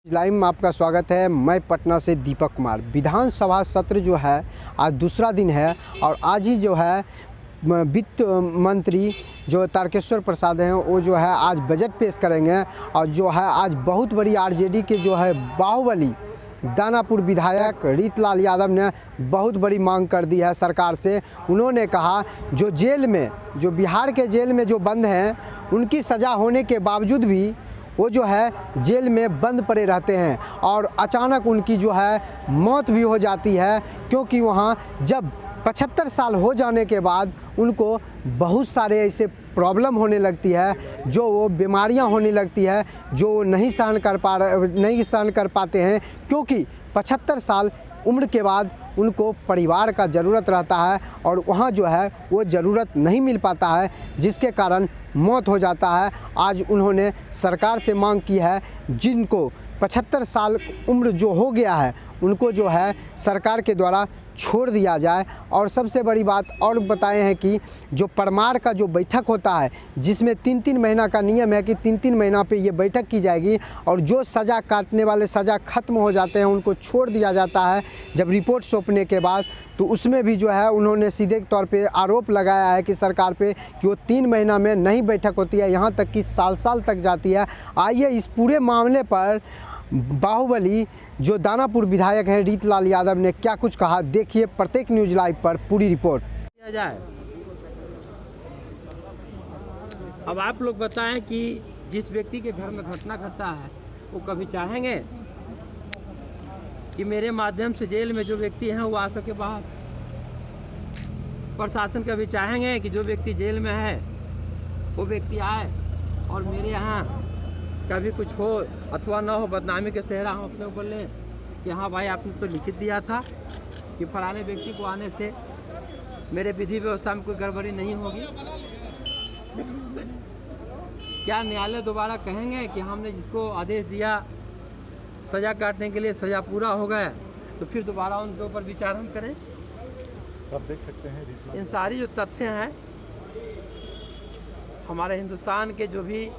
Live में आपका स्वागत है। मैं पटना से दीपक कुमार। विधानसभा सत्र जो है आज दूसरा दिन है और आज ही जो है वित्त मंत्री जो तारकेश्वर प्रसाद हैं वो जो है आज बजट पेश करेंगे और जो है आज बहुत बड़ी आरजेडी के जो है बाहुबली दानापुर विधायक रीतलाल यादव ने बहुत बड़ी मांग कर दी है सरकार से। उन्होंने कहा जो जेल में जो बिहार के जेल में जो बंद हैं उनकी सज़ा होने के बावजूद भी वो जो है जेल में बंद पड़े रहते हैं और अचानक उनकी जो है मौत भी हो जाती है, क्योंकि वहाँ जब 75 साल हो जाने के बाद उनको बहुत सारे ऐसे प्रॉब्लम होने लगती है, जो वो बीमारियां होने लगती है जो वो नहीं सहन कर पाते हैं, क्योंकि 75 साल उम्र के बाद उनको परिवार का ज़रूरत रहता है और वहाँ जो है वो ज़रूरत नहीं मिल पाता है, जिसके कारण मौत हो जाता है। आज उन्होंने सरकार से मांग की है जिनको 75 साल उम्र जो हो गया है उनको जो है सरकार के द्वारा छोड़ दिया जाए। और सबसे बड़ी बात और बताए हैं कि जो परमार का जो बैठक होता है जिसमें 3-3 महीना का नियम है कि 3-3 महीना पे ये बैठक की जाएगी और जो सज़ा काटने वाले सज़ा ख़त्म हो जाते हैं उनको छोड़ दिया जाता है जब रिपोर्ट सौंपने के बाद। तो उसमें भी जो है उन्होंने सीधे तौर पे आरोप लगाया है कि सरकार पे कि वो 3 महीना में नहीं बैठक होती है, यहाँ तक कि साल तक जाती है। आइए इस पूरे मामले पर बाहुबली जो दानापुर विधायक हैं रीतलाल यादव ने क्या कुछ कहा, देखिए प्रत्येक न्यूज़ लाइव पर पूरी रिपोर्ट। जाए अब आप लोग बताएं कि जिस व्यक्ति के घर में घटना घटता है वो कभी चाहेंगे कि मेरे माध्यम से जेल में जो व्यक्ति हैं वो आ सके बाहर? प्रशासन कभी चाहेंगे कि जो व्यक्ति जेल में है वो व्यक्ति आए और मेरे यहाँ कभी कुछ हो अथवा ना हो, बदनामी के सेहरा हम अपने ऊपर लें कि हाँ भाई आपने तो लिखित दिया था कि फलाने व्यक्ति को आने से मेरे विधि व्यवस्था में कोई गड़बड़ी नहीं होगी? क्या न्यायालय दोबारा कहेंगे कि हमने जिसको आदेश दिया सज़ा काटने के लिए सज़ा पूरा हो गया तो फिर दोबारा उनके ऊपर विचार हम करें? आप देख सकते हैं इन सारी जो तथ्य हैं हमारे हिंदुस्तान के जो भी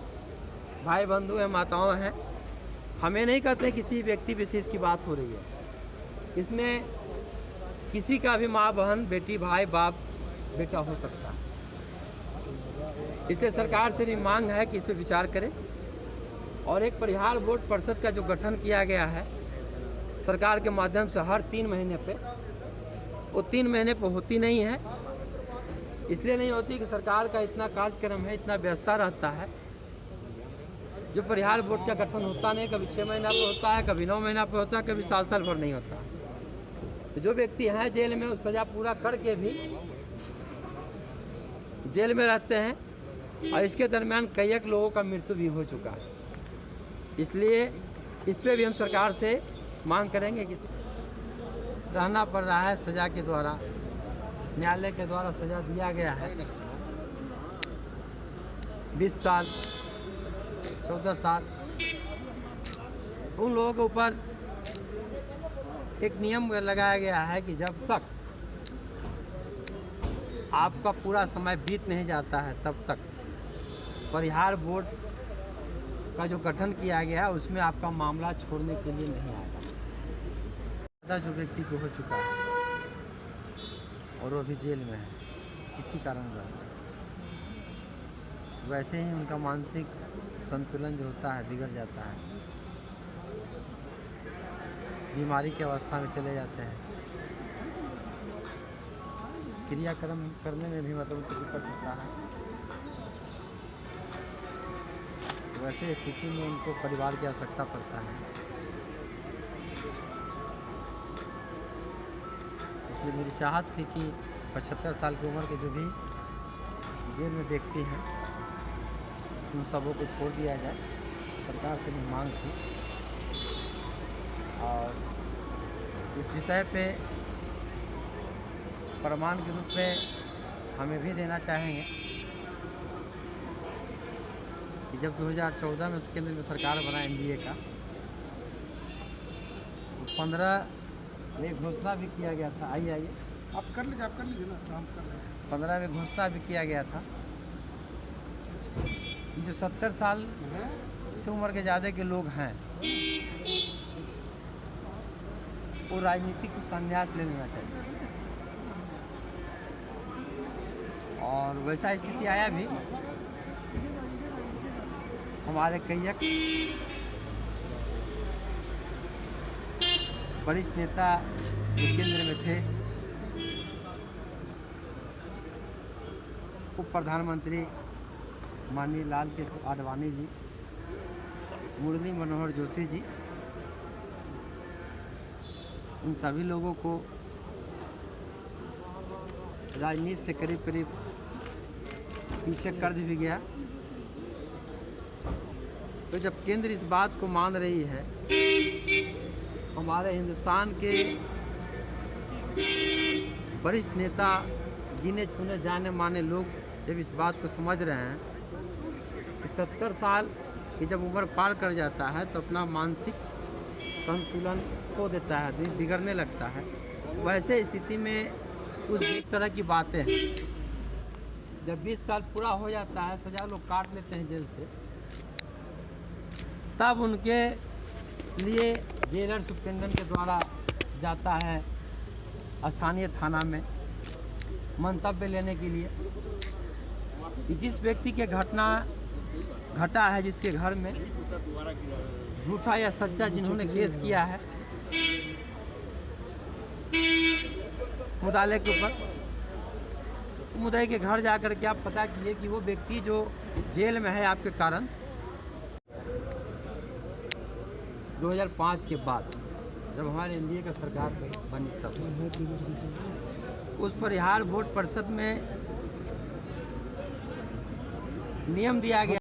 भाई बंधु हैं माताओं हैं, हमें नहीं कहते किसी व्यक्ति विशेष की बात हो रही है। इसमें किसी का भी माँ बहन बेटी भाई बाप बेटा हो सकता है। इसलिए सरकार से भी मांग है कि इस पर विचार करें और एक परिहार बोर्ड परिषद का जो गठन किया गया है सरकार के माध्यम से हर 3 महीने पे, वो 3 महीने पे होती नहीं है। इसलिए नहीं होती कि सरकार का इतना कार्यक्रम है, इतना व्यस्तता रहता है। जो परिहार बोर्ड का गठन होता नहीं, कभी 6 महीना पे होता है, कभी 9 महीना पे होता है, कभी साल भर नहीं होता। तो जो व्यक्ति हैं जेल में उस सज़ा पूरा करके भी जेल में रहते हैं और इसके दरमियान कई लोगों का मृत्यु भी हो चुका है। इसलिए इस पर भी हम सरकार से मांग करेंगे कि रहना पड़ रहा है सज़ा के द्वारा, न्यायालय के द्वारा सज़ा दिया गया है 20 साल 14 साल। उन लोगों के ऊपर एक नियम लगाया गया है कि जब तक आपका पूरा समय बीत नहीं जाता है तब तक परिहार बोर्ड का जो गठन किया गया है उसमें आपका मामला छोड़ने के लिए नहीं आएगा। जो व्यक्ति को हो चुका है और वो अभी जेल में है किसी कारणवश, वैसे ही उनका मानसिक संतुलन जो होता है बिगड़ जाता है, बीमारी की अवस्था में चले जाते हैं, क्रियाक्रम करने में भी मतलब उनको दिक्कत होता है। वैसे स्थिति में उनको परिवार की आवश्यकता पड़ता है। इसलिए मेरी चाहत थी कि 75 साल की उम्र के जो भी जेल में व्यक्ति हैं उन सबों को छोड़ दिया जाए। सरकार से भी मांग थी और इस विषय पे प्रमाण के रूप में हमें भी देना चाहेंगे कि जब 2014 में उसके अंदर सरकार बना एनडीए का, तो 15 में घोषणा भी किया गया था। आइए आप कर लीजिए ना, काम कर रहे हैं। 15 में घोषणा भी किया गया था कि जो 70 साल से उम्र के ज़्यादा के लोग हैं वो राजनीतिक से संन्यास ले लेना चाहिए। और वैसा स्थिति आया भी, हमारे कई वरिष्ठ नेता जो केंद्र में थे, उप प्रधानमंत्री माननीय लाल कृष्ण आडवाणी जी, मुरली मनोहर जोशी जी, इन सभी लोगों को राजनीति से करीब करीब पीछे कर भी गया। तो जब केंद्र इस बात को मान रही है, हमारे हिंदुस्तान के वरिष्ठ नेता, गिने चुने जाने माने लोग जब इस बात को समझ रहे हैं कि 70 साल की जब उम्र पार कर जाता है तो अपना मानसिक संतुलन खो देता है, बिगड़ने लगता है। वैसे स्थिति में कुछ एक तरह की बातें हैं। जब 20 साल पूरा हो जाता है, सजा लोग काट लेते हैं जेल से, तब उनके लिए जेलर सुप्रिटेंडेंट के द्वारा जाता है स्थानीय थाना में मंतव्य लेने के लिए कि जिस व्यक्ति के घटना घटा है, जिसके घर में झूठा या सच्चा जिन्होंने केस किया है मुद्दाले के ऊपर, मुद्दाई के घर जाकर के आप पता कीजिए कि वो व्यक्ति जो जेल में है आपके कारण 2005 के बाद जब हमारे एनडीए का सरकार बनी तब उस परिहार बोर्ड परिषद में नियम दिया गया।